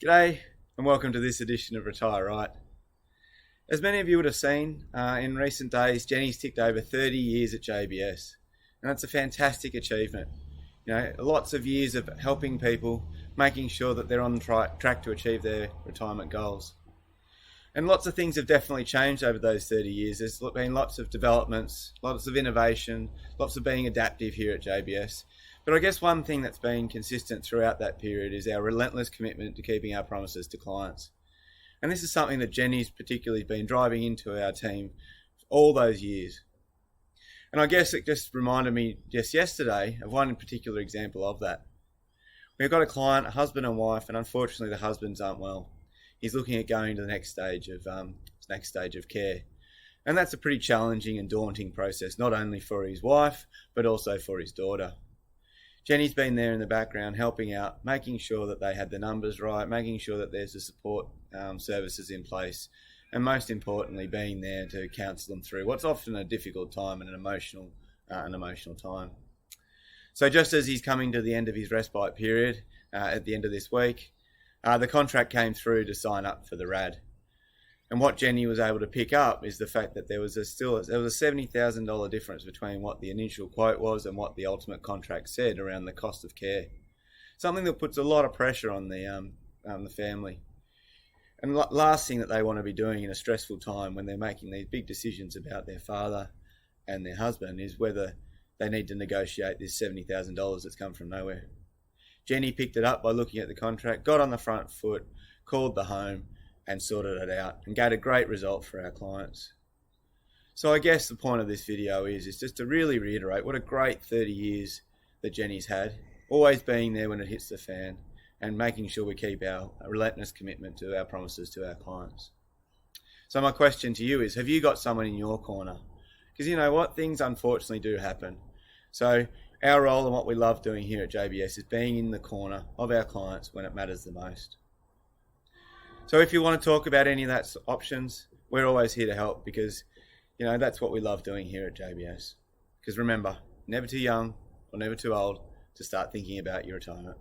G'day and welcome to this edition of Retire Right. As many of you would have seen, in recent days, Jenny's ticked over 30 years at JBS, and that's a fantastic achievement. Lots of years of helping people, making sure that they're on track to achieve their retirement goals. And lots of things have definitely changed over those 30 years. There's been lots of developments, lots of innovation, lots of being adaptive here at JBS. But I guess one thing that's been consistent throughout that period is our relentless commitment to keeping our promises to clients. And this is something that Jenny's particularly been driving into our team all those years. And I guess it just reminded me just yesterday of one particular example of that. We've got a client, a husband and wife, and unfortunately the husbands aren't well. He's looking at going to the next stage of care. And that's a pretty challenging and daunting process, not only for his wife, but also for his daughter. Jenny's been there in the background helping out, making sure that they had the numbers right, making sure that there's the support services in place, and most importantly, being there to counsel them through what's often a difficult time and an emotional time. So just as he's coming to the end of his respite period at the end of this week, the contract came through to sign up for the RAD. And what Jenny was able to pick up is the fact that there was a $70,000 difference between what the initial quote was and what the ultimate contract said around the cost of care. Something that puts a lot of pressure on the family. And last thing that they want to be doing in a stressful time when they're making these big decisions about their father and their husband is whether they need to negotiate this $70,000 that's come from nowhere. Jenny picked it up by looking at the contract, got on the front foot, called the home, and sorted it out and got a great result for our clients. So I guess the point of this video is just to really reiterate what a great 30 years that Jenny's had, always being there when it hits the fan and making sure we keep our relentless commitment to our promises to our clients. So my question to you is, have you got someone in your corner? Because you know what, things unfortunately do happen. So our role and what we love doing here at JBS is being in the corner of our clients when it matters the most. So if you want to talk about any of that options, we're always here to help because, that's what we love doing here at JBS. Because remember, never too young or never too old to start thinking about your retirement.